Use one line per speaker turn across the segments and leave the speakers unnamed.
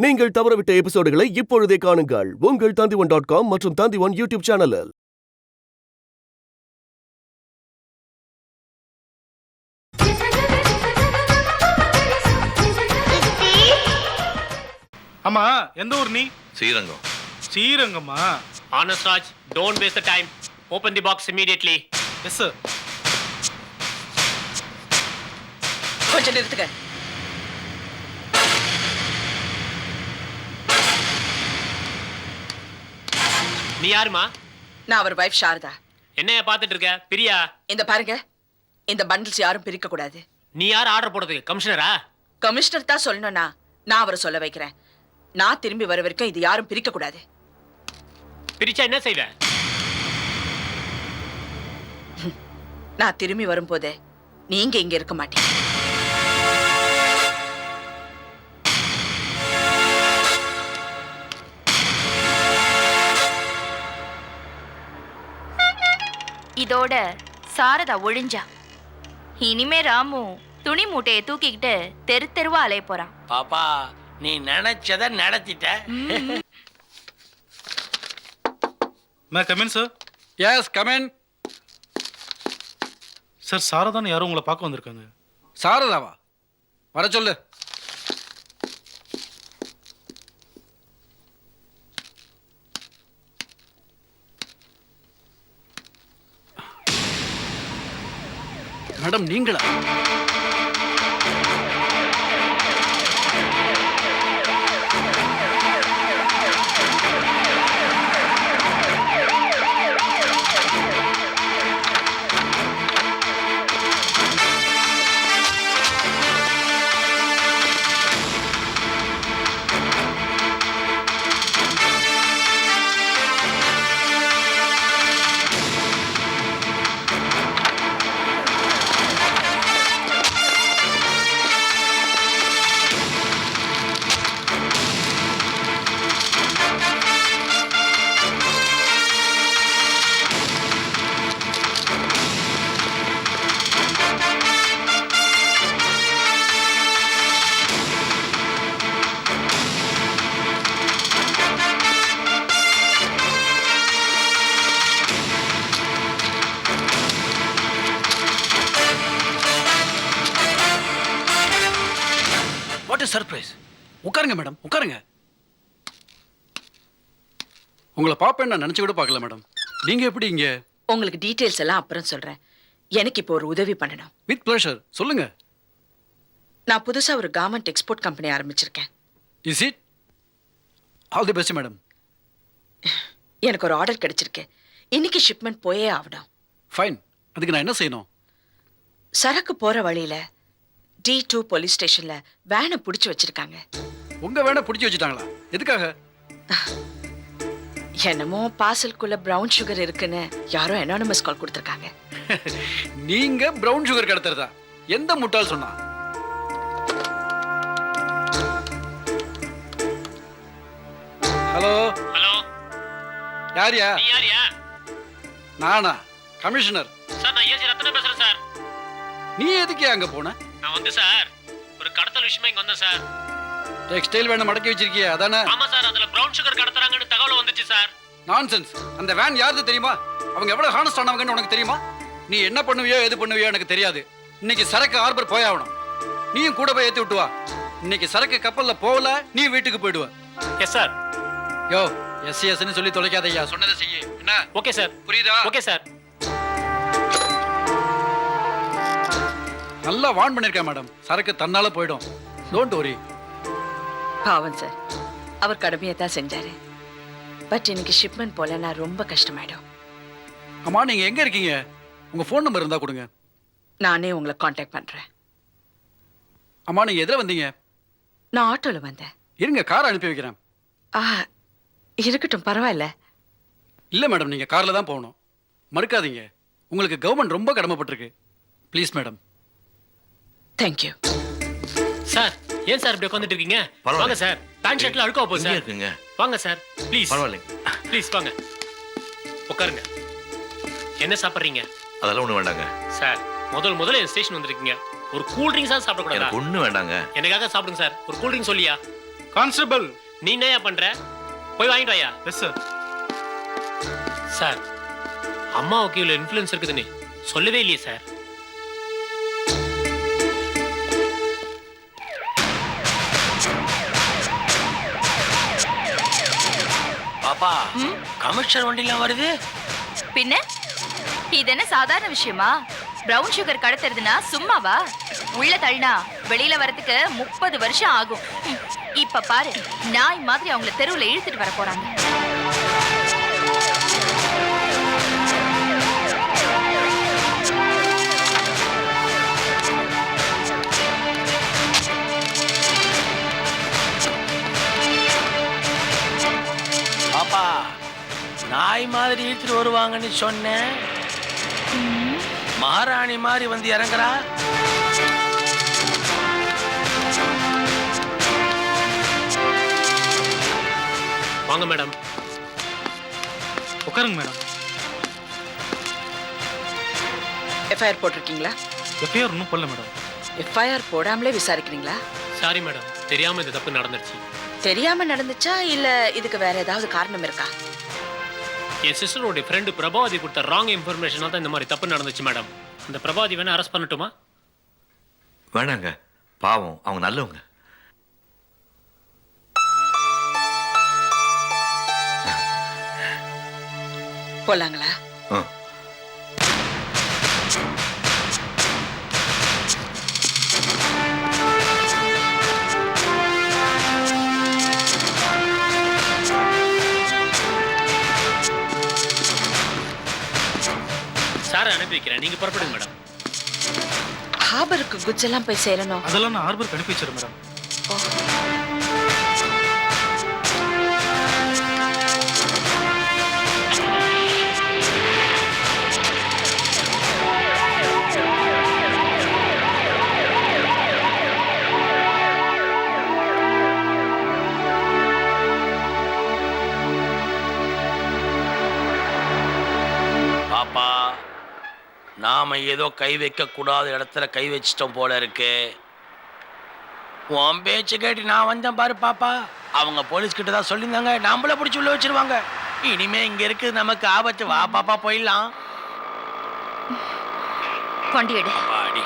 நீங்கள் தவறவிட்ட எபிசோடுகளை இப்பொழுதே காணுங்கள் உங்கள் Tandivan.com மற்றும் Tandivan யூடியூப் சேனலில்.
அம்மா எந்த ஊர் நீ?
Srirangam.
ஸ்ரீரங்கமா?
Honest Raj, don't waste the time. Open the box immediately.
Yes sir.
கொஞ்சம் நிறுத்துங்க.
நீ யாருமா?
நான் அவர் வைஃப் சாரதா.
என்னைய பார்த்துட்டு இருக்க? பிரியா.
இந்த பாருங்க, இந்த பண்டில்ஸ் யாரும் பிரிக்க கூடாது.
நீ யார் ஆர்டர் போடுறதுக்கு? கமிஷனரா?
கமிஷனர் தான் சொல்லணும்னா நான் அவரை சொல்ல வைக்கிறேன். நான் திரும்பி வர வரைக்கும் இது யாரும் பிரிக்க கூடாது.
பிரிச்சா என்ன செய்வ?
நான் திரும்பி வரும்போது நீங்க இங்க இருக்க மாட்டீங்க.
இதோட சாரதா ஒழிஞ்சா. இனிமே ராமு துணி மூட்டையை தூக்கிக்கிட்டு தெரு தெருவா அலைய போறான்.
பாப்பா, நீ நினைச்சத நடத்திட்ட.
May come in sir.
Yes come in.
Sir சாரதான் யாரும் உங்களை பார்க்க வந்திருக்காங்க.
சாரதாவா? வர சொல்லு. மேடம் நீங்களா? சர்ப்ரைஸ். உட்காருங்க மேடம், உட்காருங்க. உங்களை பாப்பேன் நான் நினைச்சு கூட பார்க்கல மேடம். நீங்க எப்படி இங்க?
உங்களுக்கு டீடைல்ஸ் எல்லாம் அப்புறம் சொல்றேன். எனக்கு இப்போ ஒரு உதவி பண்ணணும்.
வித் ப்ளஷர், சொல்லுங்க.
நான் புதுசா ஒரு கார்மெண்ட் எக்ஸ்போர்ட் கம்பெனி ஆரம்பிச்சிருக்கேன்.
Is it? All the best madam.
எனக்கு ஒரு ஆர்டர் கிடைச்சிருக்கு. இன்னைக்கு ஷிப்மெண்ட் போயே ஆகணும்.
ஃபைன். அதுக்கு நான் என்ன செய்யணும்?
சரக்கு போற வழியில D2 போலீஸ் ஸ்டேஷன்ல வேனை பிடிச்சு வச்சிருக்காங்க.
உங்க வேனை பிடிச்சி வச்சுட்டாங்களா? எதுக்காக?
என்னமோ பார்சல்குள்ள பிரவுன் சுகர் இருக்குன்னு யாரோ அனானிமஸ் கால் கொடுத்திருக்காங்க.
நீங்க பிரவுன் சுகர் கடத்துறதா? எந்த முட்டாள் சொன்னா? Hello
hello.
யாரியா?
நீ யாரியா?
நானா? கமிஷனர்.
சார் நான் ஏசி ரத்னா பேசுறேன் சார்.
நீ எதுக்கே அங்க போன?
நான் வந்து சார் ஒரு கடத்தல் விஷயமா இங்க வந்தேன் சார்.
டெக்ஸ்டைல் வேனை மடக்கி வச்சிருக்கியா அதானே?
ஆமா சார், அதுல பிரவுன் சுகர் கடத்துறாங்கன்னு தகவல் வந்துச்சு சார்.
நான்சென்ஸ். அந்த வேன் யாருது தெரியுமா? அவங்க எவ்வளவு ஹானஸ்ட் ஆனவங்கன்னு உனக்கு தெரியுமா? நீ என்ன பண்ணுவியோ எது பண்ணுவியோ எனக்கு தெரியாது. இன்னைக்கு சரக்கு ஹார்பர் போயாகணும். நீயும் கூட போய் ஏத்தி விட்டு வா. இன்னைக்கு சரக்கு கப்பல்ல போகல நீ வீட்டுக்கு போயிடுவ.
Yes sir.
யோ எஸ்எஸ்ன்னு சொல்லி தொலைக்காதய்யா, சொன்னதை செய்ய. என்ன?
Okay sir.
புரியுதா?
Okay sir.
நல்லா வார்ன் பண்ணிருக்கேன் மேடம். சரக்கு தன்னால போயிடும். Don't worry.
பாவம் சார், அவர் கடமையை தான் செஞ்சாரு. பட் இன்னைக்கு ஷிப்மெண்ட் போலன்னா ரொம்ப கஷ்டமாயிடும்.
அம்மா நீங்க எங்க இருக்கீங்க? உங்க ஃபோன் நம்பர் இருந்தா கொடுங்க.
நானே உங்களை காண்டாக்ட் பண்றேன்.
அம்மா நீங்க எதுல வந்தீங்க?
நான் ஆட்டோல வந்தேன்.
இருங்க, கார் அனுப்பி வைக்கிறேன்.
இருக்கட்டும், பரவாயில்ல.
இல்ல மேடம், நீங்க கார்ல தான் போகணும். மறுக்காதீங்க. உங்களுக்கு கவர்மெண்ட் ரொம்ப கடமைப்பட்டிருக்கு. Please madam.
Thank you
sir. ஏன் சார் இப்படி உட்கார்ந்துட்டு இருக்கீங்க? வாங்க சார். பேண்ட் ஷர்ட்ல அழுக்கா போகுது சார்.
இருக்குங்க.
வாங்க சார் ப்ளீஸ்.
பரவாயில்லை.
ப்ளீஸ் வாங்க, உட்காருங்க. என்ன சாப்பிட்றீங்க?
அதெல்லாம் ஒண்ணு வேண்டாங்க
சார். முதல்ல என் ஸ்டேஷன் வந்திருக்கீங்க. ஒரு கூல் ட்ரிங்க்ஸா சாப்பிட கூடாதா?
எனக்கு ஒண்ணு வேண்டாங்க.
எனக்காக சாப்பிடுங்க சார். ஒரு கூல் ட்ரிங்க் சொல்லியா?
கான்ஸ்டபிள்.
நீ என்னையா பண்ற? போய் வாங்கிட்டு வாயா.
Yes sir.
சார், அம்மாவுக்கு இவ்வளோ இன்ஃப்ளூயன்ஸ் இருக்குதுன்னு சொல்லவே இல்லையே சார்.
பாப்பா கமிஷனர் வண்டிலாம் வருது.
பின்ன இது என்ன சாதாரண விஷயமா? பிரவுன் சுகர் கடத்துறதுனா சும்மாவா? உள்ள தள்ளினா வெளியில வரதுக்கு 30 வருஷம் ஆகும். இப்ப பாரு, நாய் மாதிரி அவங்கள தெருவுல இழுத்துட்டு வர போறாங்க.
பாப்பா நாய் மாதிரி இழுத்துட்டு வருவாங்கன்னு சொன்னேன். மகாராணி மாதிரி வந்து இறங்குறா.
வாங்க மேடம்.
உட்காருங்க மேடம்.
எஃப்ஐஆர் போட்டிருக்கீங்களா?
எஃப்ஐஆர் இன்னும் போடல மேடம்.
எஃப்ஐஆர் போடாமலே விசாரிக்கிறீங்களா?
சாரி மேடம், தெரியாம இந்த தப்பு நடந்துருச்சு.
தெரியாம நடந்துச்சா இல்ல இதுக்கு வேற ஏதாவது காரணம் இருக்கா?
என் சிஸ்டரோட ஃப்ரெண்டு பிரபாவதி கொடுத்த ராங் இன்ஃபர்மேஷனால தான் இந்த மாதிரி தப்பு நடந்துச்சு மேடம். அந்த பிரபாவதி வேணா அரெஸ்ட் பண்ணட்டுமா?
வேணாங்க, பாவம், அவங்க நல்லவங்க.
போலாங்களா?
சாரை அனுப்பி வைக்கிறேன், நீங்க புறப்படுங்க மேடம்.
ஹார்பருக்கு குட்ஸ் எல்லாம் போய் சேரணும்.
அதெல்லாம் நான் ஹார்பருக்கு அனுப்பி வச்சிருக்கேன் மேடம்.
பாப்பா நாம ஏதோ கை வைக்க கூடாத இடத்துல கை வச்சிட்டோம் போல இருக்கு. உன் பேச்சு கேட்டு நான் வந்தேன் பாரு பாப்பா. அவங்க போலீஸ் கிட்ட தான் சொல்லியிருந்தாங்க நம்மள பிடிச்சி உள்ள வச்சிருவாங்க. இனிமே இங்க இருக்கு நமக்கு ஆபத்து. வா பாப்பா போயிடலாம்.
கொண்டு எடு.
பாடி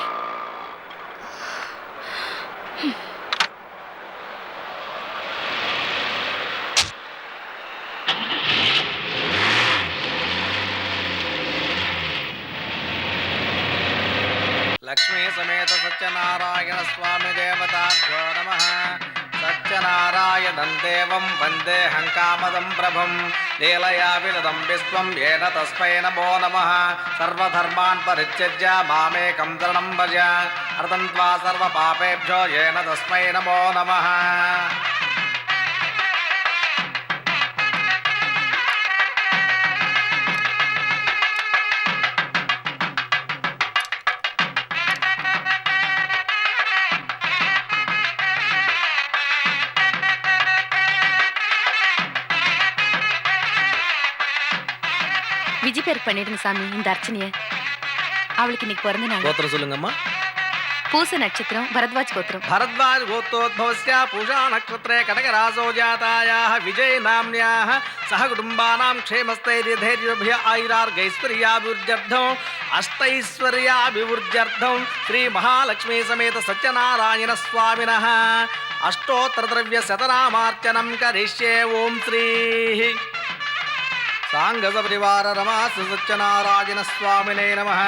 लक्ष्मी समेत सत्यनारायण स्वामी देवताभ्यो नमः। सत्यनारायणं देवं वन्दे हङ्कामदं प्रभुं लीलया विनदं विश्वं येन तस्मै नमो नमः। सर्वधर्मान् परित्यज्य मामेकं शरणं भज अर्धं त्वा सर्वपापेभ्यो येन तस्मै नमो नमः।
விஜி பேருக்கு பண்ணிடுங்க சாமி இந்த அர்ச்சனைய. அவளுக்கு இன்னைக்கு பிறந்த நாள்.
गोत्र சொல்லுங்கம்மா.
பூச நட்சத்திரம், பரத்வாஜ் கோத்திரம்.
भरद्वाज गोत्रोद्भवस्य पूषा नक्षत्रे कनकरासो जातायाः विजय नाम्न्याः सह कुटुम्बानां क्षेमस्थैर्यधैर्यभ्य आयुरार्गैश्वर्याभिवृद्ध्यर्थं अष्टैश्वर्याभिवृद्ध्यर्थं श्री महालक्ष्मी समेत सत्यनारायण स्वामिनः अष्टोत्तरद्रव्यशतनामार्चनं करिष्ये। ओम श्री सांगस परिवार रमास सत्यनारायण स्वामिने नमः।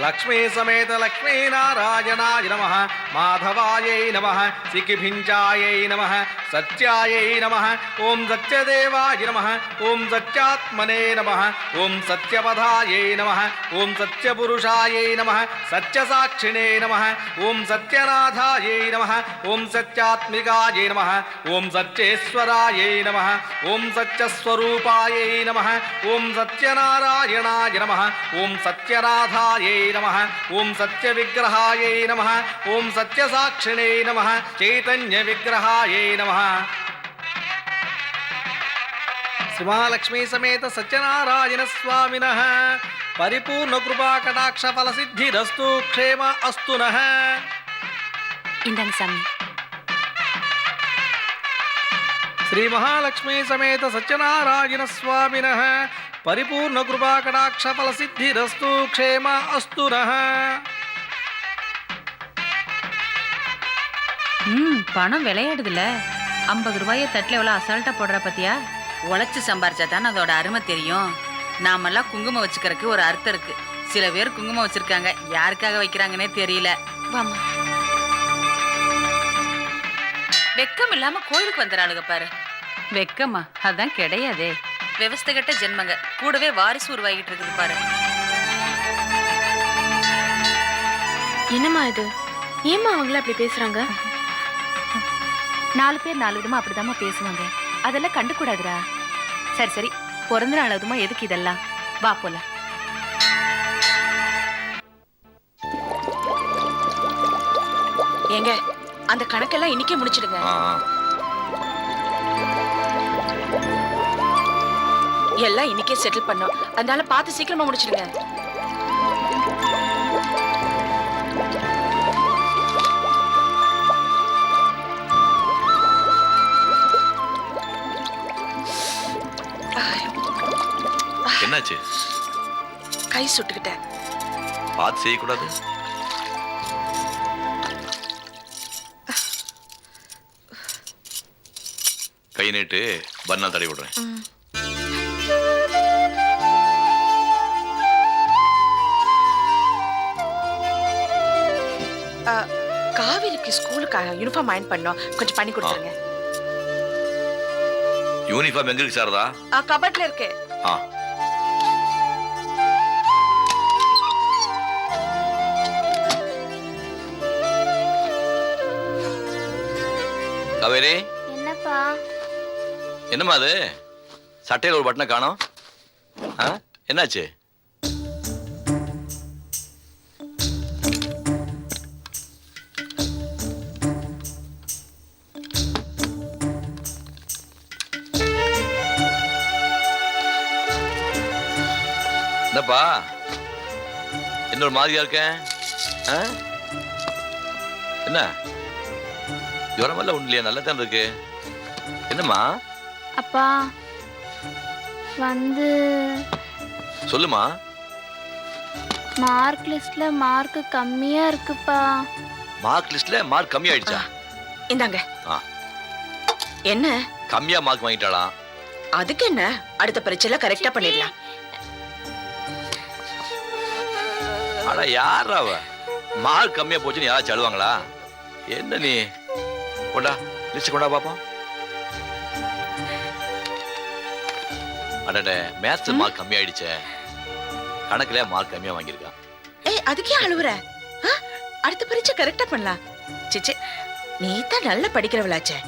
लक्ष्मी समेत लक्ष्मी नारायणाय नमः। माधवायै नमः। सिकिभिञ्चायै नमः। सत्यायै नमः। ओम सत्यदेवाय नमः। ओम सत्यात्मने नमः। ओम सत्यपदायै नमः। ओम सत्यपुरुषायै नमः। सत्यसाक्षिणे नमः। ओम सत्यनाथायै नमः। ओम सत्यात्मिकायै नमः। ओम सत्येश्वरायै नमः। ओम सत्यस्वरूपायै नमः। ओम सत्यनारायणाय नमः। ओम सत्यनाथायै नमः। ओम सत्यविग्रहायै नमः। ओम सत्यसाक्षिणे नमः। चैतन्य विग्रहायै नमः। श्री महालक्ष्मी समेत सत्यनारायण स्वामिनः परिपूर्ण कृपा कटाक्ष फल सिद्धिरस्तु क्षेम अस्तु नः।
இந்தாங்க சாமி.
శ్రీ మహాలక్ష్మీ సమేత సత్యనారాయణ స్వామినః పరిపూర్ణ కృపా కటాక్ష ఫల సిద్ధిరస్తు క్షేమ అస్తునః.
பணம் விளையாடுதுல. 50 ரூபாயை தட்டில் எவ்வளோ அசால்ட்டா போடுற பத்தியா? உழைச்சு சம்பாரிச்சா தான் அதோட அருமை தெரியும். நாமெல்லாம் குங்குமம் வச்சுக்கிறதுக்கு ஒரு அர்த்தம் இருக்கு. சில பேர் குங்குமம் வச்சிருக்காங்க, யாருக்காக வைக்கிறாங்கன்னே தெரியல.
வாமா.
வெக்கம் இல்லாம கோயிலுக்கு வந்துறாளுங்க பாரு. வெக்கமா? அதான் கிடையாதே. விவஸ்தை கட்ட ஜென்மங்க, கூடவே வாரிசு உருவாகிட்டு இருக்குது பாரு.
என்னம்மா இது? ஏம்மா அவங்கள அப்படி பேசுறாங்க? 4 பேர் 4 விதமா அப்படிதாம்மா பேசுவாங்க. அதெல்லாம் கண்டுக்கூடாதுடா. சரி சரி, பிறந்த நாள் அதுமா எதுக்கு இதெல்லாம்? வா போலாம்.
ஏங்க, அந்த கணக்கெல்லாம் இன்னைக்கே முடிச்சிடுங்க. எல்லாம் இன்னைக்கே செட்டில் பண்ணோம். அதனால பார்த்து சீக்கிரமா முடிச்சிடுங்க.
என்னாச்சு?
கை சுட்டுக்கிட்டேன்.
பார்த்து செய்யக்கூடாது. கை நீட்டு, பன்னா தடவி விடுறேன்.
காவிரிக்கு ஸ்கூலுக்கு யூனிஃபார்ம் அயன் பண்ணோம், கொஞ்சம் பண்ணி கொடுத்துருங்க.
யூனிஃபார்ம் எங்க இருக்கு சாரதா?
கபட்ல இருக்கு.
காவேரி,
என்னப்பா?
என்னம்மா அது? சட்டையில் ஒரு பட்டனை காணோம். என்னாச்சு? என்னப்பா இன்னொரு மாதிரியா இருக்கேன்? என்ன ஜுரமெல்லாம் ஒண்ணு இல்லையா? நல்லா தான் இருக்கு. என்னம்மா?
அப்பா வந்து
சொல்லுமா.
மார்க் லிஸ்ட்ல மார்க் கம்மியா இருக்குப்பா.
மார்க் லிஸ்ட்ல மார்க் கம்மி ஆயிடுச்சா?
இந்தாங்க.
ஆ.
என்ன
கம்மியா மார்க் வாங்கிட்டாளா?
அதுக்கு என்ன, அடுத்த பரீட்சையில கரெக்டா பண்ணிடலாம்.
ஆனா யாரா அவ? மார்க் கம்மியா போச்சுன்னு யாராச்சும் அழுவாங்களா? என்ன நீ? கொண்டா லிஸ்ட் கொண்டா பாப்போம். அடடே, மேத்ஸ் மார்க் கம்மி ஆயிடுச்சே. கணக்குல மார்க் கம்மியா வாங்கியிருக்கா.
ஏய், அதுக்கே அழுவுற? அடுத்த பரீட்சை கரெக்டா பண்ணலாம். சிச்சே, நீ தான் நல்லா படிக்கிறவளாச்சே.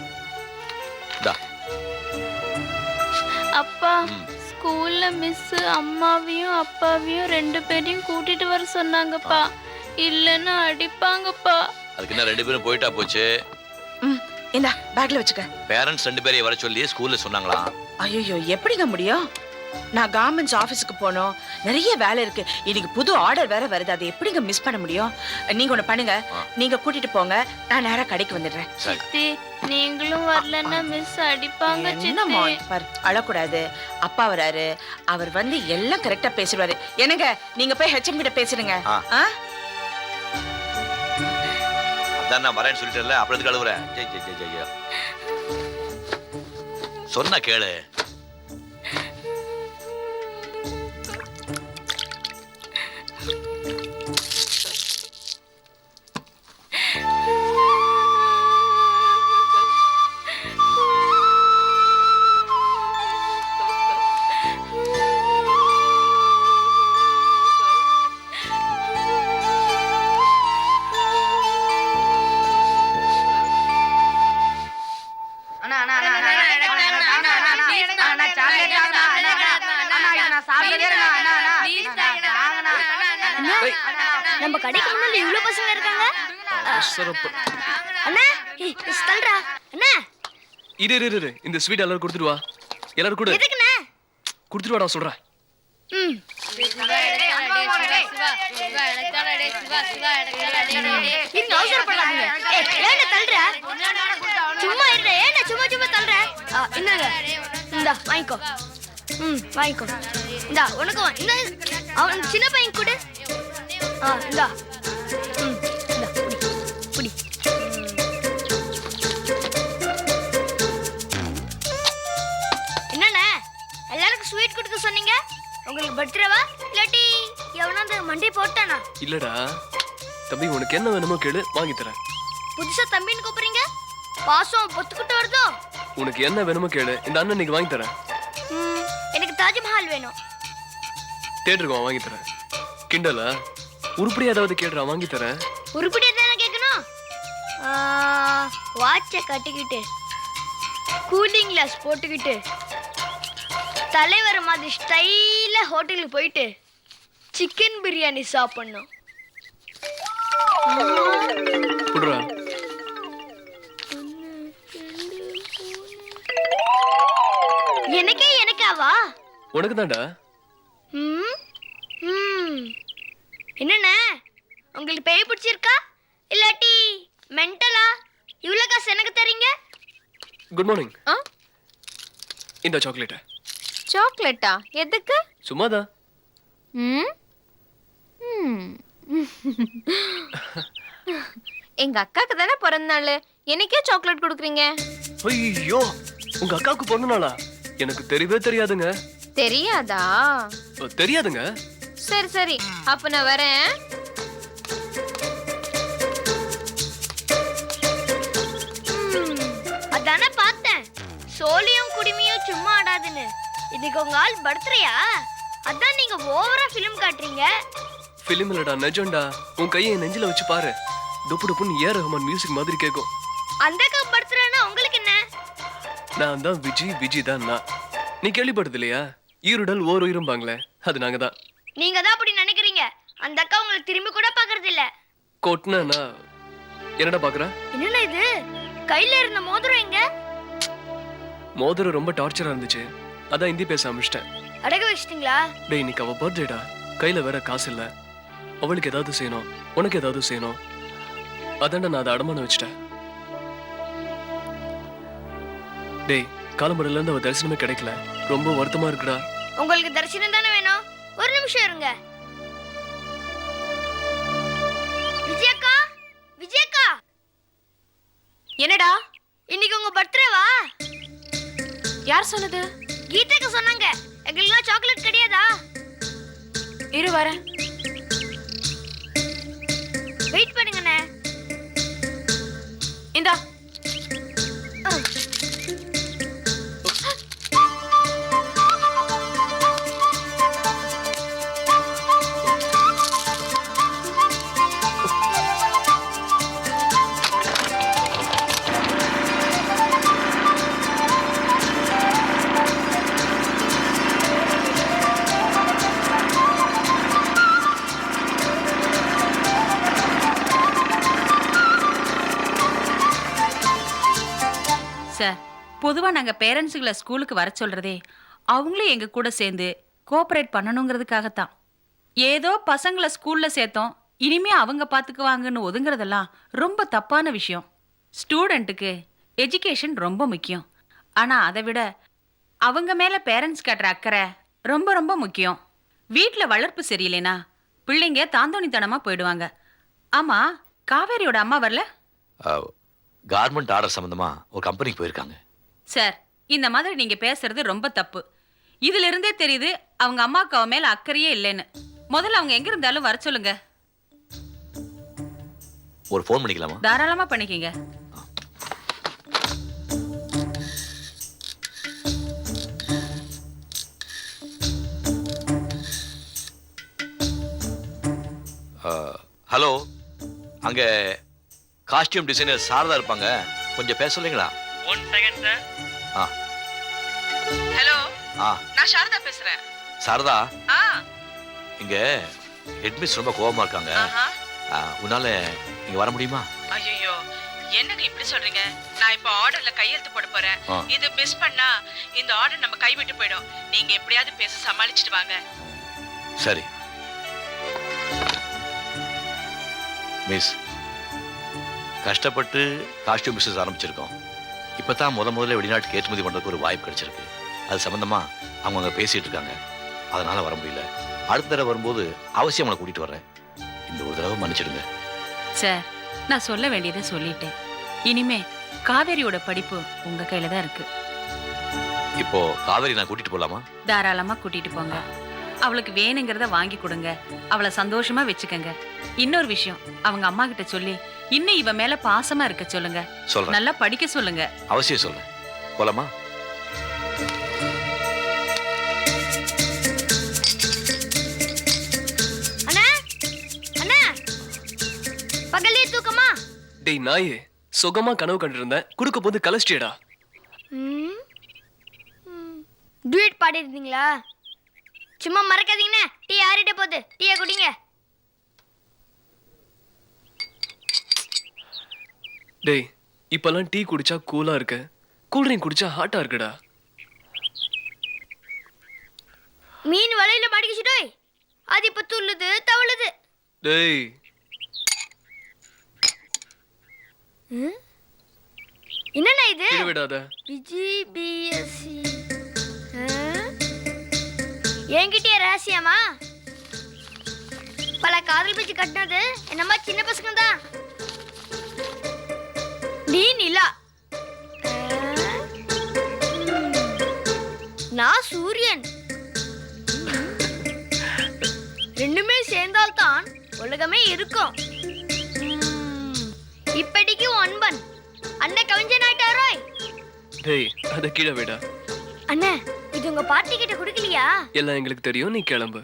அப்பா ஸ்கூல்ல மிஸ் அம்மாவையும் அப்பாவையும் 2 பேரையும் கூட்டிட்டு வர சொன்னாங்கப்பா. இல்லன்னா அடிப்பாங்கப்பா.
அதுக்கு என்ன 2 பேரும் போயிட்டா போச்சு.
இந்தா பேக்ல வச்சுக்க.
பேரண்ட்ஸ் 2 பேரையும் வர சொல்லி ஸ்கூல்ல சொன்னாங்களா?
ஐயோ, எப்படிங்க முடியும்? நான் கவர்மெண்ட் ஆபீஸ்க்கு போனோம், நிறைய வேலை இருக்கு. இன்னைக்கு புது ஆர்டர் வேற வருது, அதை எப்படிங்க மிஸ் பண்ண முடியும்? நீங்க ஒண்ணு பண்ணுங்க, நீங்க கூட்டிட்டு போங்க, நான் நேரா கடைக்கு வந்துடுறேன்.
சித்தி, நீங்களும் வரலன்னா மிஸ் அடிப்பாங்க.
என்னம்மா பாரு, அழக்கூடாது. அப்பா வராரு, அவர் வந்து எல்லாம் கரெக்டா பேசுவாரு. என்னங்க, நீங்க போய் ஹெச்எம் கிட்ட பேசுறீங்க.
அதான் நான் வரேன்னு சொல்லிட்டேன்ல, அப்புறம் எதுக்கு அழுவுற? சொன்ன கேளு.
நம்ம கடைக்கு முன்னாடி இவ்வளவு பசங்க இருக்காங்க. அண்ணா, ஸ்டல்ரா அண்ணா.
இரு இந்த ஸ்வீட் எல்லாரும் கொடுத்துட்டு வா. எல்லாரும் கொடு.
எதுக்குண்ணே?
கொடுத்துட்டு வாடா சொல்றேன்.
அவசரப்படாதீங்க. ஏன்டா தள்ளுற?
சும்மா இருடா, ஏன்டா சும்மா சும்மா தள்ளுற? என்னங்க இந்தா வாங்கிக்கோ. வாங்கிக்கோ. இந்தா உனக்கும் இந்த அவன் சின்ன பையன் கூட. இந்தா. இந்தா புடி. என்னண்ணே எல்லாருக்கும் ஸ்வீட் கொடுக்க சொன்னீங்க? உங்களுக்கு பர்த்டேவா இல்லாட்டி எவனாவது மண்டி போட்டானா?
இல்லடா தம்பி, உனக்கு என்ன வேணுமோ கேளு, வாங்கி தரேன்.
புதுசா தம்பின்னு கூப்பிடுறீங்க, பாசம் பொத்துக்கிட்டு வருதோ?
உனக்கு என்ன வேணுமோ கேளு, இந்த அண்ணன் நீங்க வாங்கி தரேன்.
எனக்கு தாஜ்மஹால் வேணும்.
தேட்டருக்கு வாங்கி தரேன். கிண்டலா? உருப்படியா ஏதாவது கேடுறா, வாங்கி தரேன்.
உருப்படியா தானே கேட்கணும். வாட்சை கட்டிக்கிட்டு கூலிங் கிளாஸ் போட்டுக்கிட்டு தலைவர் மாதிரி ஸ்டைலா ஹோட்டலுக்கு போயிட்டு சிக்கன் பிரியாணி சாப்பிடணும்.
குடுறா.
எனக்காவா?
உனக்கு தான்டா.
என்னண்ணே உங்களுக்கு பேய் பிடிச்சிருக்கா இல்லாட்டி மென்டலா? இவ்வளவு காசு எனக்கு தரீங்க?
Good morning. இந்த சாக்லேட்.
சாக்லேட்டா? எதுக்கு?
சும்மாதான்.
எங்க அக்காக்கு தானே பிறந்த நாள், எனக்கே சாக்லேட் கொடுக்குறீங்க?
ஐயோ, உங்க அக்காவுக்கு பிறந்த நாளா? எனக்கு தெரியவே தெரியாதுங்க.
தெரியாதா?
தெரியாதுங்க.
சரி சரி, அப்ப நான் வரேன்.
அதானே பார்த்தேன், சோழியும் குடிமையும் சும்மா ஆடாதுன்னு. இன்னைக்கு உங்க ஆள் பர்த்டேயா? அதான் நீங்க ஓவரா ஃபிலிம் காட்டுறீங்க.
ஃபிலிம் இல்லடா, நிஜம்டா. உன் கையை என் நெஞ்சில வச்சு பாரு, டுப்பு டுப்புன்னு ஏ ரஹ்மான் மியூசிக் மாதிரி கேட்கும்.
அந்த அக்கா பர்த்டேனா உங்களுக்கு என்ன?
நான் தான் விஜய் தான் நான். நீ கேள்விப்பட்டது இல்லையா? ஈருடல் ஓர் உயிரும்பாங்களே, அது நாங்க தான்.
நீங்க தான் அப்படி நினைக்கிறீங்க. அந்த அக்கா உங்களை திரும்பி கூட பாக்குறது இல்ல.
கொட்னா என்னடா பாக்குற?
என்னன்னா இது கையில இருந்த மோதிரம் எங்க?
மோதிரம் ரொம்ப டார்ச்சரா இருந்துச்சு, அதான் ஹிந்தி பேச ஆரம்பிச்சிட்டேன்.
அடகு வச்சிட்டீங்களா?
டேய், இன்னைக்கு அவ பர்த்டேடா, கையில வேற காசு இல்ல. அவளுக்கு ஏதாவது செய்யணும், உனக்கு ஏதாவது செய்யணும், அதான்டா நான் அதை அடமானம் வச்சிட்டேன். டேய், காலம்பரில இருந்து அவ தரிசனமே கிடைக்கல, ரொம்ப வருத்தமா இருக்குடா.
உங்களுக்கு தரிசனம் தானே வேணும்? ஒரு நிமிஷம் இருங்க. விஜயக்கா, விஜயக்கா.
என்னடா?
இன்னைக்கு உங்க பர்த்டேவா?
யார் சொன்னது?
கீதாக்கு சொன்னாங்க. எங்களுக்கு சாக்லேட் கிடையாதா?
இரு வரேன்.
வெயிட் பண்ணுங்கண்ணே.
இந்தா.
சார், பொதுவாக நாங்கள் பேரண்ட்ஸுகளை ஸ்கூலுக்கு வர சொல்கிறதே அவங்களும் எங்கள் கூட சேர்ந்து கோஆப்ரேட் பண்ணணுங்கிறதுக்காகத்தான். ஏதோ பசங்களை ஸ்கூலில் சேர்த்தோம், இனிமே அவங்க பார்த்துக்குவாங்கன்னு ஒதுங்கிறதெல்லாம் ரொம்ப தப்பான விஷயம். ஸ்டூடெண்ட்டுக்கு எஜுகேஷன் ரொம்ப முக்கியம். ஆனால் அதை விட அவங்க மேலே பேரண்ட்ஸ் காட்டுற அக்கறை ரொம்ப ரொம்ப முக்கியம். வீட்டில் வளர்ப்பு சரியில்லைனா பிள்ளைங்க தாந்தோணித்தனமாக போயிடுவாங்க. ஆமாம், காவேரியோட அம்மா வரல?
கார்மெண்ட் ஆர்டர் சம்பந்தமா ஒரு கம்பெனிக்கு போயிருக்காங்க.
சார், இந்த மாதிரி நீங்க பேசுறது ரொம்ப தப்பு. இதுல இருந்தே தெரியுது அவங்க அம்மாவுக்கு அவ மேல அக்கறையே இல்லைன்னு. முதல்ல அவங்க எங்க இருந்தாலும் வர சொல்லுங்க.
ஒரு ஃபோன் பண்ணிக்கலாமா?
தாராளமா பண்ணிக்கங்க.
ஹலோ, அங்க காஸ்டியூம் டிசைனர் சாரதா இருப்பாங்க, கொஞ்சம் பேச சொல்லுங்களா?
1 செகண்ட் சார்.
ஹலோ,
ஆ,
நான் சாரதா பேசுறேன்.
சாரதா,
ஆ,
இங்க ஹெட்மிஸ் ரொம்ப கோவமா இருக்காங்க. உன்னால இங்க வர முடியுமா?
ஐயோ, என்னங்க இப்படி சொல்றீங்க? நான் இப்ப ஆர்டர்ல கையெழுத்து போட போறேன். இது மிஸ் பண்ணா இந்த ஆர்டர் நம்ம கைவிட்டு போயிடும். நீங்க எப்படியாவது பேச சமாளிச்சிட்டு வாங்க.
சரி மிஸ், கஷ்டப்பட்டு காஸ்டியூம் பிசினஸ் ஆரம்பிச்சிருக்கோம். இப்பதான் முதல்ல வெளிநாட்டுக்கு ஏற்றுமதி பண்றதுக்கு ஒரு வாய்ப்பு கிடைச்சிருக்கு. அது சம்பந்தமா அவங்க அங்க பேசிட்டு இருக்காங்க. அதனால வர முடியல. அடுத்த தடவை வரும்போது அவசியம் அவங்களை கூட்டிட்டு வர்றேன். இந்த ஒரு தடவை மன்னிச்சிடுங்க.
சார், நான் சொல்ல வேண்டியதை சொல்லிட்டேன். இனிமே காவேரியோட படிப்பு உங்க கையில தான் இருக்கு.
இப்போ காவேரி நான் கூட்டிட்டு போலாமா?
தாராளமா கூட்டிட்டு போங்க. அவளுக்கு வேணுங்கிறத வாங்கி கொடுங்க. அவளை சந்தோஷமா வச்சுக்கங்க. இன்னொரு விஷயம், அவங்க அம்மா கிட்ட சொல்லி இன்னும் இவ மேல பாசமா இருக்க சொல்லுங்க.
சொல்றேன்.
நல்லா படிக்க சொல்லுங்க.
அவசியம் சொல்றேன். போலாமா?
அண்ணா அண்ணா பகல்லே தூக்கமா?
டேய் நாயே, சுகமா கனவு கண்டு இருந்தேன், குடுக்க போது கலஸ்டியடா.
டூயட் பாடி இருந்தீங்களா? சும்மா மறக்காதீங்கண்ணே. டீ ஆறிட்ட போகுது, டீயை குடிங்க.
டேய், இப்பெல்லாம் டீ குடிச்சா கூலா இருக்கு, கூல் ட்ரிங்க் குடிச்சா ஹாட்டா இருக்குடா.
மீன் வலையில மாட்டிக்கிச்சுடோய், அது இப்ப துள்ளுது தவழுது.
டேய்,
என்னண்ணா இது?
விடாத.
விஜிபிஎஸ்சி என்கிட்டயே ரகசியமா? பல காதல் பேச்சு கட்டினது என்னமா சின்ன பசங்க தான். நீ நிலா, நான் சூரியன். ரெண்டுமே சேர்ந்தால்தான் உலகமே இருக்கும். இப்படிக்கு ஒன்பன் அண்ணன் கவிஞ்ச நாட்டாராய்.
டேய், அத கீழே விடா.
அண்ணே, இது உங்க பாட்டி கிட்ட கொடுக்கலையா?
எல்லாம் எங்களுக்கு தெரியும், நீ கிளம்பு.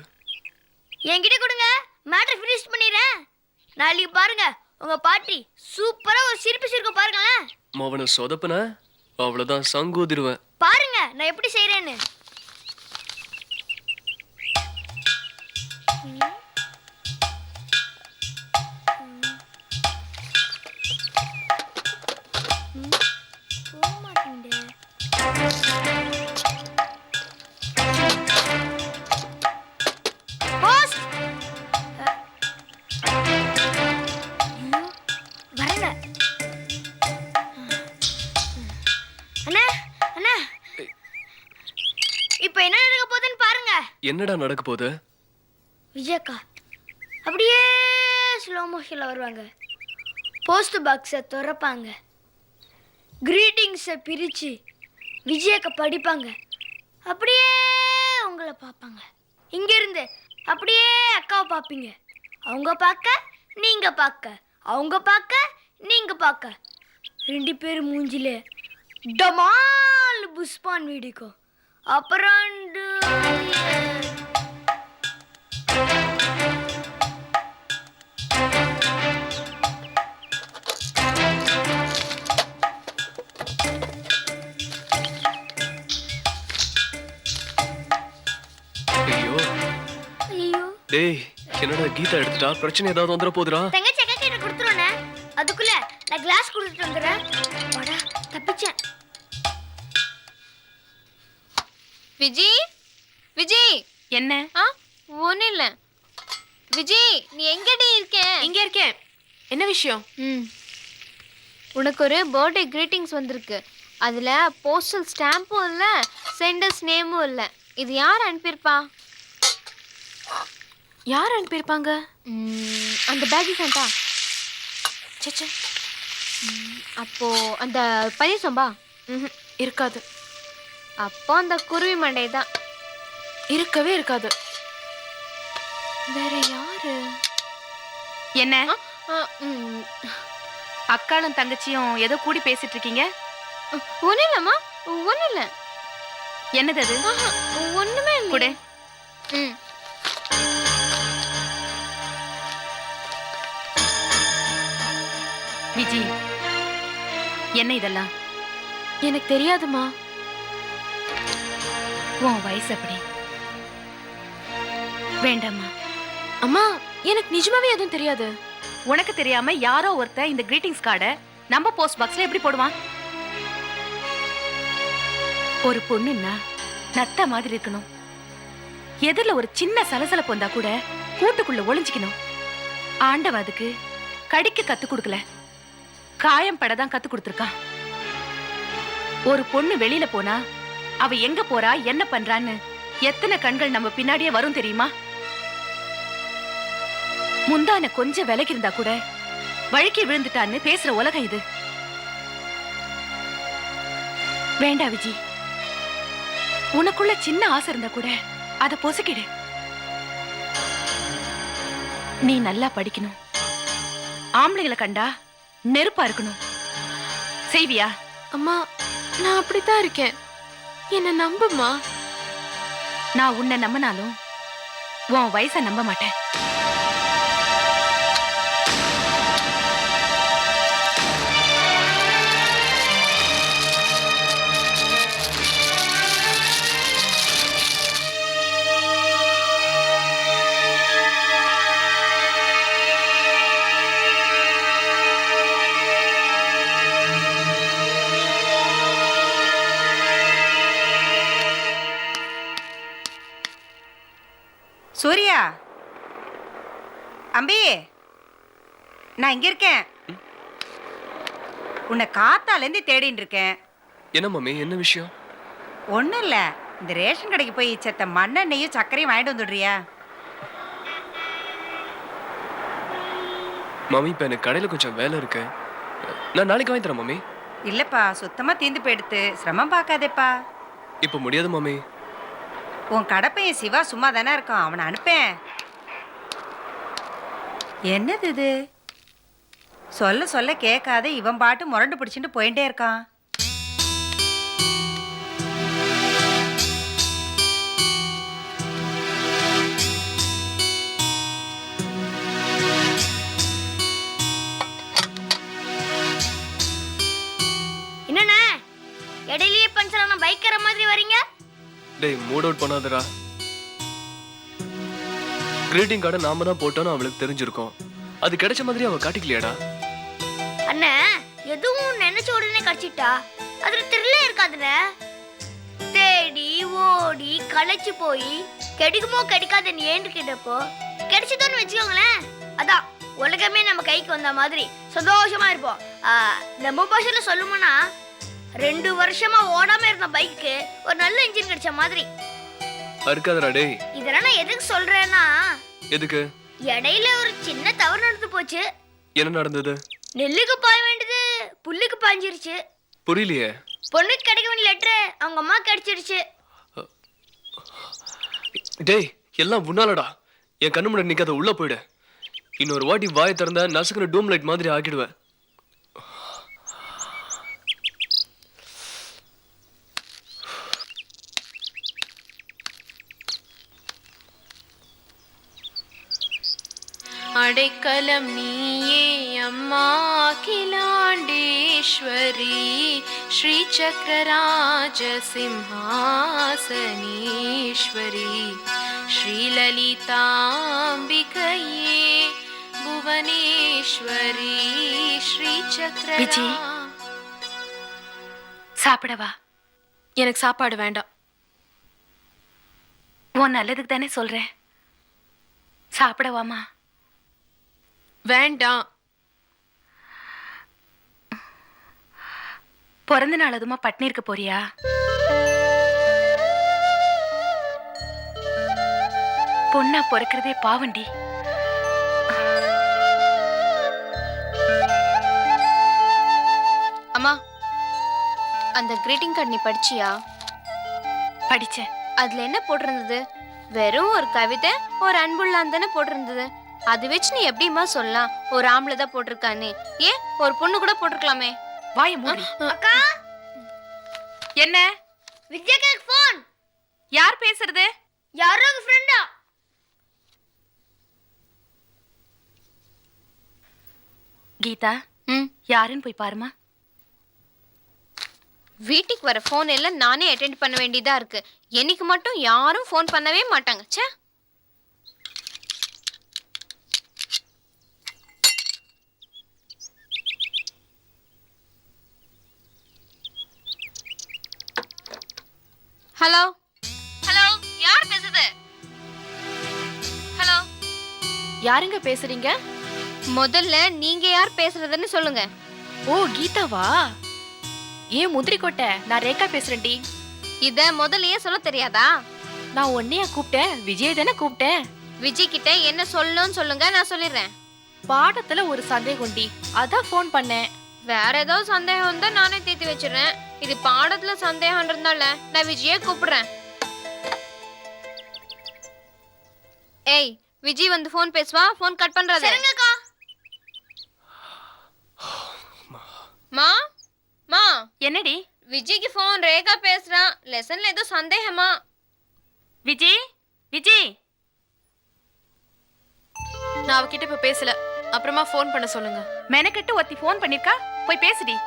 என்கிட்ட கொடுங்க, மேட்டர் ஃபினிஷ் பண்ணிடுறேன். நாளைக்கு பாருங்க, உங்க பாட்டி சூப்பரா ஒரு சிரிப்பு சிரிக்கும் பாருங்களேன்.
மவனை சொதப்புன அவ்வளவுதான், சங்கூதிருவேன்.
பாருங்க நான் எப்படி செய்யறேன்னு.
என்னடா நடக்க போகுது?
விஜயக்கா அப்படியே ஸ்லோ மோஷன்ல வருவாங்க. போஸ்ட் பாக்ஸை திறப்பாங்க, கிரீட்டிங்ஸை பிரிச்சு விஜயக்கா படிப்பாங்க. அப்படியே உங்களை பார்ப்பாங்க. இங்கிருந்து அப்படியே அக்காவை பார்ப்பீங்க. அவங்க பார்க்க நீங்க பார்க்க, அவங்க பார்க்க நீங்க பார்க்க, ரெண்டு பேரும் மூஞ்சில டமால் புஷ்பான் வீடிக்கும். அப்புறம்
டேய், என்னடா கீதா எடுத்துட்டா? பிரச்சனை ஏதாவது வந்துட போதுடா.
தங்கச்சி அக்கா கிட்ட கொடுத்துருவோண்ணே. அதுக்குள்ள நான் கிளாஸ் கொடுத்துட்டு வந்துடுறேன். வாடா, தப்பிச்சேன்.
விஜி, விஜி.
என்ன?
ஒன்றும் இல்லை. விஜி, நீ எங்கடி இருக்க?
இங்கே இருக்கேன். என்ன விஷயம்?
உனக்கு ஒரு பர்த்டே கிரீட்டிங்ஸ் வந்திருக்கு. அதில் போஸ்டல் ஸ்டாம்பும் இல்லை, சென்டர்ஸ் நேமும் இல்லை. இது யார் அனுப்பியிருப்பா?
யார் அனுப்பியிருப்பாங்க?
அந்த பேக்கி ஃபேண்டா.
சச்சா,
அப்போ அந்த பனீர்சம்பா
இருக்காது.
அப்போ அந்த குருவி மண்டை தான்.
இருக்கவே இருக்காது.
வேற யாரு?
என்ன அக்காளும் தங்கச்சியும் ஏதோ கூடி பேசிட்டு இருக்கீங்க?
ஒன்றும் இல்லைம்மா, ஒன்றும் இல்லை.
என்னது அது?
ஒன்றுமே இல்லை.
கூட விஜி, என்ன இதெல்லாம்?
எனக்கு தெரியாதுமா.
உன் வயசு அப்படி. வேண்டாமா
அம்மா, எனக்கு நிஜமாவே எதுவும் தெரியாது.
உனக்கு தெரியாம யாரோ ஒருத்தர் இந்த கிரீட்டிங்ஸ் கார்டை நம்ம போஸ்ட் பாக்ஸ்ல எப்படி போடுவான்? ஒரு பொண்ணுன்னா நத்த மாதிரி இருக்கணும். எதிரில ஒரு சின்ன சலசலப்பு வந்தா கூட கூட்டுக்குள்ள ஒளிஞ்சிக்கணும். ஆண்டவ அதுக்கு கடிக்க கத்து கொடுக்கல, காயம் படதான் கத்து கொடுத்துருக்கான். ஒரு பொண்ணு வெளியில போனா அவ எங்க போறா என்ன பண்றான்னு எத்தனை கண்கள் நம்ம பின்னாடியே வரும் தெரியுமா? முந்தான கொஞ்சம் விலகி இருந்தா கூட வழுக்கி விழுந்துட்டான்னு பேசுற உலகம் இது. வேண்டா விஜி, உனக்குள்ள சின்ன ஆசை இருந்தா கூட அத பொசுக்கிடு. நீ நல்லா படிக்கணும், ஆம்பளைங்களை கண்டா நெருப்பா இருக்கணும். செய்வியா?
அம்மா, நான் அப்படித்தான் இருக்கேன். என்ன நம்புமா?
நான் உன்னை நம்பினாலும் உன் வயசை நம்ப மாட்டேன்.
சூர்யா, அம்பி, நான் இங்க இருக்கேன். உன்னை காத்தாலேருந்து தேடிட்டு இருக்கேன்.
என்ன மம்மி, என்ன விஷயம்?
ஒன்றும் இல்லை, இந்த ரேஷன் கடைக்கு போய் செத்த மண்ணெண்ணையும் சர்க்கரையும் வாங்கிட்டு வந்துடுறியா?
மம்மி, இப்போ எனக்கு கடையில் கொஞ்சம் வேலை இருக்கு. நான் நாளைக்கு வாங்கி தரேன் மம்மி.
இல்லைப்பா, சுத்தமாக தீந்து போயிடுத்து. சிரமம் பார்க்காதேப்பா.
இப்போ முடியாது மம்மி.
உன் கடப்பையன் சிவா சும்மா தானே இருக்கான், அவனை அனுப்பேன். என்னது இது? சொல்ல சொல்ல கேட்காத இவன் பாட்டு முரண்டு பிடிச்சிட்டு போயிட்டே இருக்கான்.
என்னண்ணே, இடையிலேயே பஞ்சர் ஆன பைக்கற மாதிரி வரீங்க?
டேய், மூட் அவுட் பண்ணாதடா. கிரீட்டிங் கார்டை நாம தான் போட்டோன்னு அவளுக்கு தெரிஞ்சிருக்கோம். அது கிடைச்ச மாதிரி அவ காட்டிக்கலையாடா?
அண்ணே, எதுவும் நினைச்ச உடனே கிடைச்சிட்டா அதுல திருளே இருக்காதுண்ணே. தேடி ஓடி களைச்சு போய் கிடைக்குமோ கிடைக்காதுன்னு ஏன்னு கேட்டப்போ கிடைச்சதோன்னு வச்சுக்கோங்களேன். அதான் உலகமே நம்ம கைக்கு வந்த மாதிரி சந்தோஷமா இருப்போம். நம்ம பாஷையில சொல்லுமோனா 2 வருஷமா ஓடாம இருந்த பைக்கு ஒரு நல்ல இன்ஜின் கிடைச்ச மாதிரி
இருக்காதடா. டேய்,
இதெல்லாம் நான் எதுக்கு சொல்றேன்னா,
எதுக்கு?
இடையில ஒரு சின்ன தவறு நடந்து போச்சு.
என்ன நடந்தது?
நெல்லுக்கு பாய வேண்டியது புல்லுக்கு பாஞ்சிருச்சு.
புரியலையே.
பொண்ணுக்கு கிடைக்க வேண்டிய லெட்டர் அவங்க அம்மா கிடைச்சிருச்சு.
டேய், எல்லாம் உன்னாலடா. என் கண்ணு முன்னாடி நிக்காத, உள்ள போயிடு. இன்னொரு வாட்டி வாயை திறந்த நசுக்கிற டூம் லைட் மாதிரி ஆக்கிடுவேன்.
அடைக்கலம் நீயே அம்மா அகிலாண்டேஸ்வரி, ஸ்ரீ சக்கரராஜ சிம்ஹாசனீஸ்வரி, ஸ்ரீலலிதாம்பிகையே புவனேஸ்வரி, ஸ்ரீ சக்கர.
விஜி, சாப்பிடவா?
எனக்கு சாப்பாடு வேண்டாம்.
உன் நல்லதுக்கு தானே சொல்றேன். சாப்பிடவாமா?
வேண்டாம்.
பிறந்த நாள் அதுமா பட்னி இருக்க போறியா? பொண்ணா பிறக்கிறதே பாவண்டி.
அம்மா, அந்த கிரீட்டிங் கார்டு நீ படிச்சியா?
படிச்சேன்.
அதுல என்ன போட்டிருந்தது? வெறும் ஒரு கவிதை, ஒரு அன்புள்ளான் தானே போட்டிருந்தது. அது வச்சு நீ எப்படிமா சொல்லலாம் ஒரு ஆம்பளை தான் போட்டிருக்கான்னு? ஏன் ஒரு பொண்ணு கூட போட்டிருக்கலாமே?
வாய மூடி.
அக்கா,
என்ன?
விஜய்க்கு ஃபோன்.
யார் பேசுறது?
யாரோ உங்க ஃப்ரெண்டா?
கீதா, யாருன்னு போய் பாருமா.
வீட்டுக்கு வர ஃபோன் எல்லாம் நானே அட்டெண்ட் பண்ண வேண்டியதா இருக்கு. என்னைக்கு மட்டும் யாரும் ஃபோன் பண்ணவே மாட்டாங்க. ச்சே. ஹலோ ஹலோ, யார் பேசுது? ஹலோ,
யாருங்க பேசுறீங்க?
முதல்ல நீங்க யார் பேசுறதுன்னு சொல்லுங்க.
ஓ, கீதாவா?
ஏன் முந்திரி கொட்டை, நான் ரேகா பேசுறேன்டி.
இத முதல்லயே சொல்ல தெரியாதா?
நான் உன்னையா கூப்பிட்டேன்? விஜய் தானே கூப்பிட்டேன்.
விஜய் கிட்ட என்ன சொல்லணும்னு சொல்லுங்க, நான் சொல்லிடுறேன்.
பாடத்துல ஒரு சந்தேகம்டி, அதான் ஃபோன் பண்ணேன்.
வேற ஏதாவது சந்தேகம் இருந்தா நானே தீர்த்து வச்சிடுறேன். இது பாடத்துல சந்தேகம் இருந்தால நான் விஜயை கூப்பிடுறேன். ஏய் விஜய் வந்து ஃபோன் பேசுவா, ஃபோன் கட் பண்றது. சரிங்கக்கா. மா மா
என்னடி?
விஜய்க்கு ஃபோன், ரேகா பேசுறான். லெசன்ல ஏதோ சந்தேகமா.
விஜய் விஜய், நான் அவகிட்ட இப்ப பேசல, அப்புறமா ஃபோன் பண்ண சொல்லுங்க. மெனக்கெட்டு ஒருத்தி ஃபோன் பண்ணிருக்கா, போய் பேசுடி.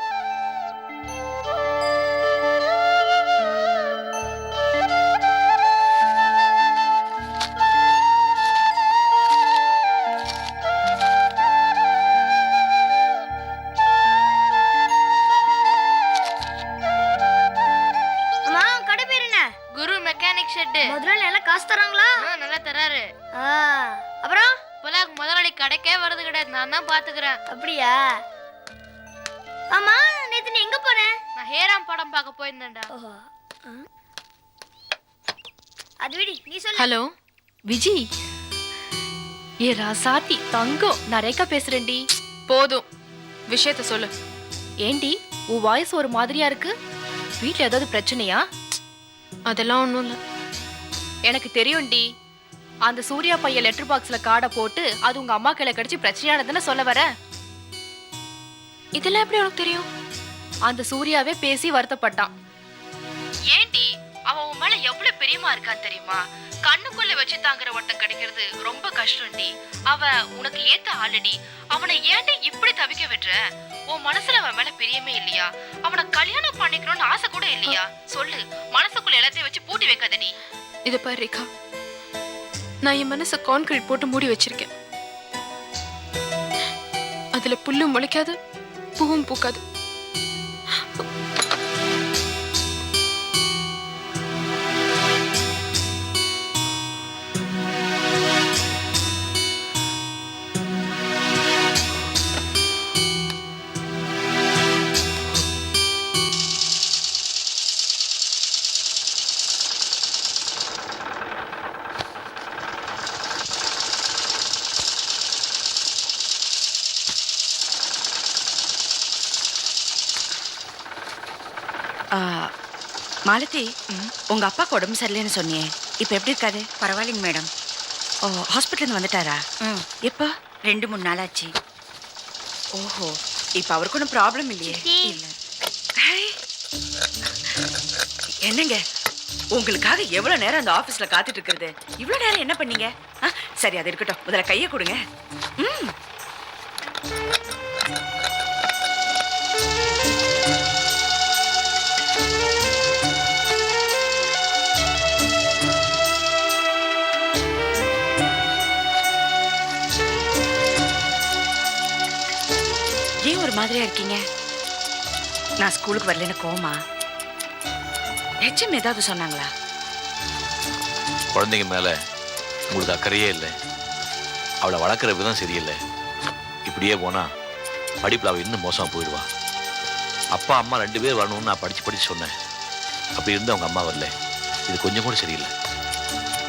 அம்மா கடை பேர் என்ன?
குரு மெக்கானிக் ஷெட்.
முதல்ல நல்லா காசு தராங்களா?
நல்லா தராரு.
அப்புறம்
இப்போலாம் முதலாளி கடைக்கே வரது கிடையாது, நான் தான் பாத்துக்கிறேன்.
அப்படியா? ஆமா நேத்து நீ எங்க போற?
நான் ஹேராம் படம் பார்க்க போயிருந்தேன்டா.
அது விடி, நீ சொல்லு.
ஹலோ விஜய். ஏ ராசாத்தி தங்கம், நான் ரேகா பேசுறேன்டி. போதும், விஷயத்த சொல்லு. ஏண்டி உன் வாய்ஸ் ஒரு மாதிரியா இருக்கு? வீட்ல ஏதாவது பிரச்சனையா? அதெல்லாம் ஒண்ணும் இல்ல. எனக்கு தெரியும்டி, அந்த சூர்யா பையன் லெட்டர் பாக்ஸ்ல கார்டை போட்டு அது உங்க அம்மா கையில கடிச்சு பிரச்சனையானதுன்னு சொல்ல வர. இதெல்லாம் எப்படி உனக்கு தெரியும்? அந்த சூர்யாவே பேசி வருத்தப்பட்டான். ஏண்டி அவன் உன் மேல எவ்வளவு பிரியமா இருக்கான்னு தெரியுமா? கண்ணுக்குள்ள வச்சு தாங்குற ஒருத்தன் கிடைக்கிறது ரொம்ப கஷ்டம்டி. அவன் உனக்கு ஏத்த ஆல்ரெடி. அவனை ஏன்டி இப்படி தவிக்க விடுற? உன் மனசுல அவன் மேல பிரியமே இல்லையா? அவனை கல்யாணம் பண்ணிக்கணும்னு ஆசை கூட இல்லையா? சொல்லு, மனசுக்குள்ள எல்லாத்தையும் வச்சு பூட்டி வைக்காதடி.
இத பாரு ரேகா, நான் என் மனசை கான்கிரீட் போட்டு மூடி வச்சிருக்கேன். அதுல புல்லும் முளைக்காது, பூவும் பூக்காது.
மாலதி, உங்க அப்பாக்கு உடம்பு சரியில்லைன்னு சொன்னியே, இப்ப எப்படி இருக்காரு?
பரவாயில்லைங்க மேடம்.
ஓ, ஹாஸ்பிட்டல் வந்துட்டாரா? எப்போ?
2-3 நாளாச்சு.
ஓஹோ, இப்ப அவருக்கு ஒன்றும் ப்ராப்ளம் இல்லையே?
இல்ல.
என்னங்க, உங்களுக்காக எவ்வளவு நேரம் அந்த ஆபீஸ்ல காத்துட்டு இருக்கிறது? இவ்வளவு நேரம் என்ன பண்ணீங்க? சரி, அது இருக்கட்டும், முதல்ல கையை கொடுங்க. ஏன் ஒரு மாதிரியா இருக்கீங்க? நான் ஸ்கூலுக்கு வரலன்னு கோமா? ஹெச்எம் ஏதாவது சொன்னாங்களா?
குழந்தைங்க மேல உங்களுக்கு அக்கறையே இல்லை. அவளை வளர்க்குற விதம் சரியில்லை. இப்படியே போனா படிப்பில் அவள் இன்னும் மோசமாக போயிடுவா. அப்பா அம்மா 2 பேர் வரணும்னு நான் படித்து சொன்னேன். அப்படி இருந்து அவங்க அம்மா வரல. இது கொஞ்சம் கூட சரியில்லை.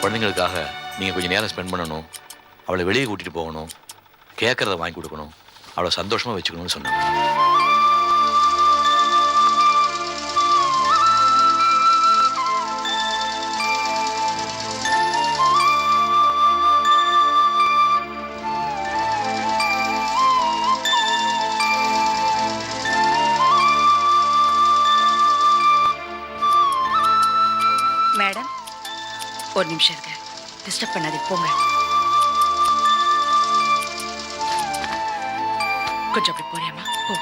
குழந்தைங்களுக்காக நீங்கள் கொஞ்சம் நேரம் ஸ்பெண்ட் பண்ணணும். அவளை வெளியே கூட்டிகிட்டு போகணும். கேட்குறத வாங்கி கொடுக்கணும். அவளை சந்தோஷமாக வச்சுக்கணும்னு சொன்னாங்க.
மேடம், ஒரு நிமிஷம் இருக்க. டிஸ்டர்ப் பண்ணாதே, போங்க. கொஞ்சம் அப்படி போறியாமா? போ.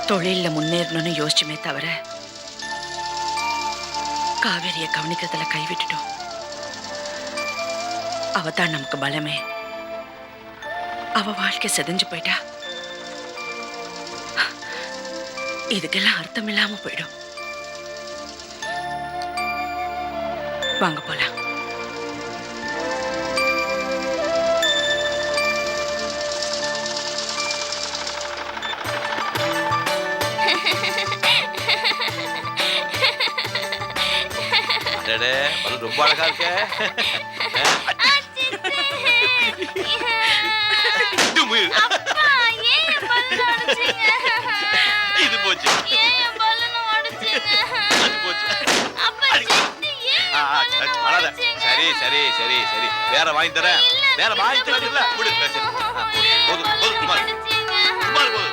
தொழில்ல முன்னேறணும்னு யோசிச்சுமே தவிர காவேரிய கவனிக்கிறதுல கைவிட்டுட்டோம். அவ தான் நமக்கு பலமே. அவ வாழ்க்கை செதஞ்சு போயிட்டா. இதுக்கெல்லாம் அர்த்தம் இல்லாம போயிடும். வாங்க போலாம்.
அடடே பலூன் ரொம்ப அழகா இருக்க.
அப்பா ஏன் என் பலூனை உடைச்சீங்க?
இது போச்சு.
ஏன் என் பலூனை உடைச்சீங்க?
அது போச்சு.
அப்பா சித்தி ஏன் என் பலூனை
அழாத.
உடைச்சீங்க?
சரி சரி சரி சரி வேற வாங்கி தரேன். வேற வாங்கி தரேன் இல்ல விடு. சரி போதும் போதும் குமார். குமார் போதும்.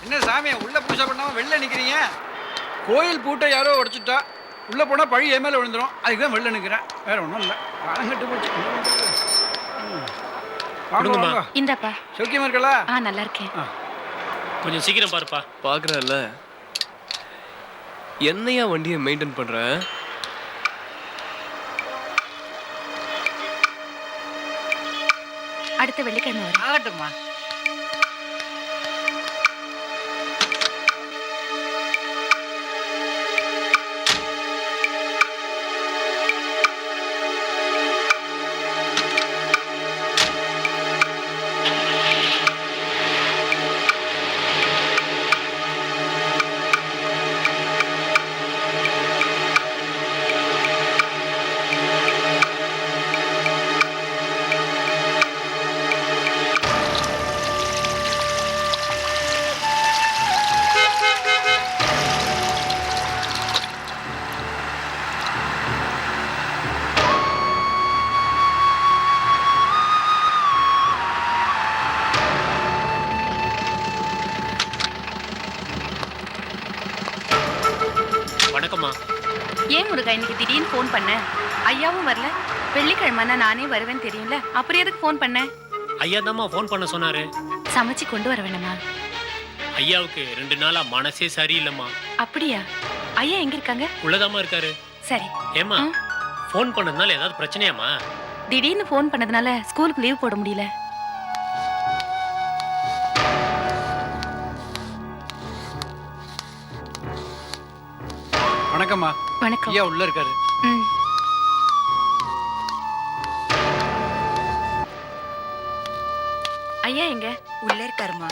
என்ன சாமி உள்ள பூஜை பண்ணாம வெளில நிக்கிறீங்க? கோயில் பூட்டை யாரோ உடைச்சுட்டா உள்ள போனா பழி என் மேல விழுந்துரும். அதுக்கு தான் வெளில நிக்கிறேன். வேற ஒன்றும் இல்லை. காலங்கட்டு போச்சு. வாங்க வாங்க.
இந்தாப்பா.
சௌக்கியமா இருக்கலா?
நல்லா இருக்கேன்.
கொஞ்சம் சீக்கிரம் பாருப்பா.
பாக்குறல்ல என்னையா வண்டியை மெயின்டைன் பண்ற?
அடுத்த வெள்ளிக்கிழமை வரும்.
ஆகட்டும்மா.
வணக்கம்மா.
ஏன் முருகா இன்னைக்கு திடீர்னு ஃபோன் பண்ண? ஐயாவும் வரல. வெள்ளிக்கிழமைனா நானே வருவேன்னு தெரியும்ல. அப்புறம் எதுக்கு ஃபோன் பண்ண?
ஐயா தாம்மா ஃபோன் பண்ண சொன்னாரு.
சமைச்சு கொண்டு வர வேணுமா?
ஐயாவுக்கு 2 நாளா மனசே சரியில்லைம்மா.
அப்படியா? ஐயா எங்க இருக்காங்க?
உள்ளதாம்மா இருக்காரு.
சரி.
ஏம்மா ஃபோன் பண்ணதுனால ஏதாவது பிரச்சனையாம்மா?
திடீர்னு ஃபோன் பண்ணதுனால ஸ்கூலுக்கு லீவ் போட முடியல.
வணக்கம்மா.
வணக்கம்.
ஐயா உள்ள இருக்காரு.
ஐயா எங்க?
உள்ள இருக்காருமா.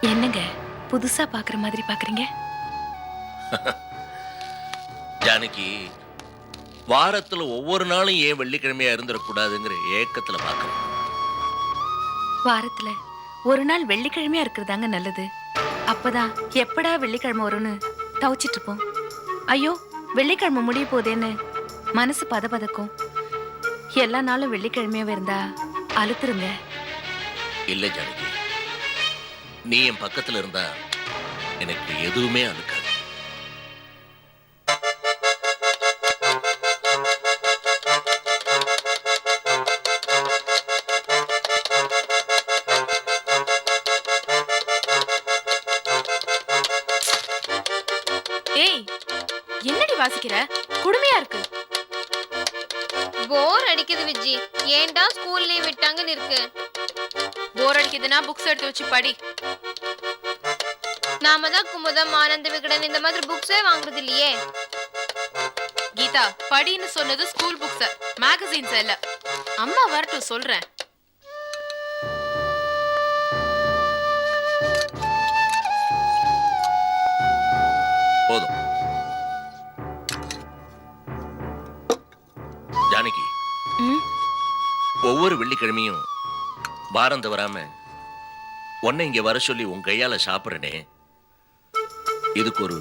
என்னங்க புதுசா பாக்குற மாதிரி பாக்குறீங்க?
ஜானகி வாரத்துல ஒவ்வொரு நாளும் ஏன் வெள்ளிக்கிழமையா இருந்துடக்கூடாதுங்கிற ஏக்கத்துல பாக்குறேன்.
வாரத்துல ஒரு நாள் வெள்ளிக்கிழமையா இருக்கிறதாங்க நல்லது. அப்பதான் எப்படா வெள்ளிக்கிழமை வரும்னு தவிச்சிட்டு இருப்போம். ஐயோ வெள்ளிக்கிழமை முடிய போதேன்னு மனசு பதபதக்கும். எல்லா நாளும் வெள்ளிக்கிழமையாவே இருந்தா அழுத்துருங்க.
இல்ல ஜானகி, நீ என் பக்கத்துல இருந்தா எனக்கு எதுவுமே அழுக்காது.
ஏய் என்னடி வாசிக்கிற? குடுமையா இருக்கு. போர் அடிக்குது விஜி. ஏன்டா ஸ்கூல் லீவ் விட்டாங்கன்னு இருக்கு. போர் அடிக்குதுன்னா புக்ஸ் எடுத்து வச்சு படி. நாம தான் குமுதம் ஆனந்த விகடன் இந்த மாதிரி புக்ஸே வாங்குறது இல்லையே.
கீதா, படின்னு சொன்னது ஸ்கூல் புக்ஸ், மேகசின்ஸ் இல்ல. அம்மா வரட்டும் சொல்றேன்.
போதும். ஜானகி, ஒவ்வொரு வெள்ளிக்கிழமையும் வாரம் தவறாம உன்னை இங்க வர சொல்லி உன் கையால சாப்பிடுறனே, இதுக்கு ஒரு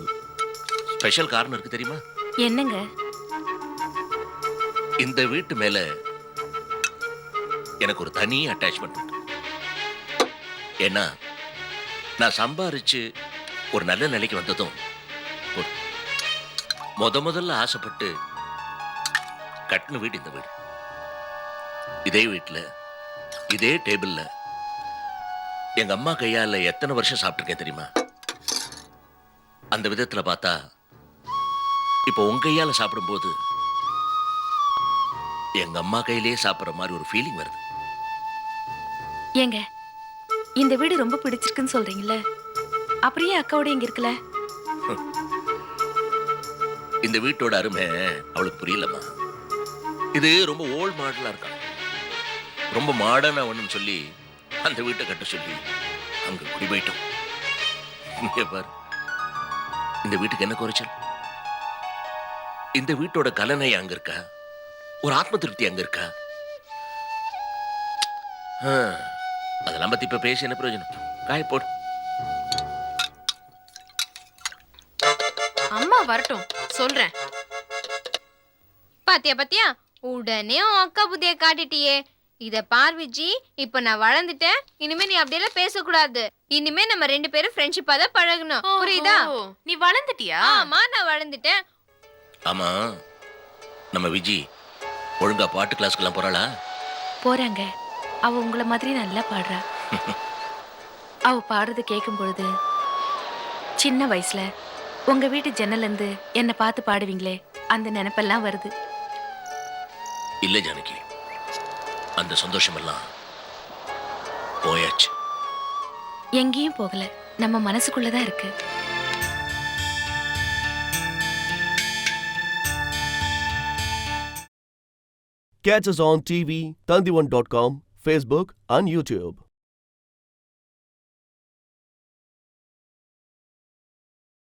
ஸ்பெஷல் காரணம் இருக்கு தெரியுமா?
என்னங்க?
இந்த வீட்டு மேல எனக்கு ஒரு தனி அட்டாச்மெண்ட் உண்டு. ஏன்னா நான் சம்பாரிச்சு ஒரு நல்ல நிலைக்கு வந்ததும் முதல்ல ஆசைப்பட்டு கட்டின வீடு இந்த வீடு. இதே வீட்டுல இதே டேபிள்ல எங்க அம்மா கையால எத்தனை வருஷம் சாப்பிட்டிருக்கேன் தெரியுமா? அந்த விதத்துல பார்த்தா இப்ப உங்க கையால சாப்பிடும்போது எங்க அம்மா கையிலேயே சாப்பிடுற மாதிரி ஒரு ஃபீலிங் வருது.
ஏங்க, இந்த வீடு ரொம்ப பிடிச்சிருக்குன்னு சொல்றீங்கல்ல, அப்படியே அக்காவோட இங்க இருக்கல?
இந்த வீட்டோட அருமை அவளுக்கு புரியலம்மா. இது ரொம்ப ஓல்ட் மாடலா இருக்கா. ரொம்ப மாடர்னா ஒண்ணுன்னு சொல்லி அந்த வீட்டை கட்ட சொல்லி அங்க குடி போயிட்டோம். இங்க பாரு, இந்த வீட்டுக்கு என்ன குறைச்சல்? இந்த வீட்டோட கலனை அங்க இருக்கா, ஒரு ஆத்ம திருப்தி அங்க இருக்கா? அதெல்லாம் பத்தி இப்ப பேசி என்ன பிரயோஜனம்? காய போடு.
அம்மா வரட்டும் சொல்றேன்.
பாத்தியா பாத்தியா, உடனே உன் அக்கா புத்திய காட்டிட்டியே. இத பார் விஜி, இப்ப நான் வளர்ந்துட்டேன். இனிமே நீ அப்படியெல்லாம் பேசக்கூடாது. இனிமே நம்ம 2 பேரும் ஃப்ரெண்ட்ஷிப்பா தான் பழகணும். புரியுதா?
நீ வளர்ந்துட்டியா?
ஆமா, நான் வளர்ந்துட்டேன்.
ஆமா, நம்ம விஜி ஒழுங்கா பாட்டு கிளாஸ்க்கெல்லாம் போறாளா?
போறாங்க. அவ உங்கள மாதிரி நல்லா பாடுறா. அவ பாடுறது கேட்கும் பொழுது சின்ன வயசுல உங்க வீட்டு ஜன்னல்ல இருந்து என்ன பார்த்து பாடுவீங்களே, அந்த நினைப்பெல்லாம் வருது.
இல்ல ஜானகி, அந்த சந்தோஷம் எல்லாம் போயாச்சு.
எங்கேயும் போகல, நம்ம மனசுக்குள்ளதான் இருக்கு.
Catch us on TV, Tandivan.com, Facebook and YouTube.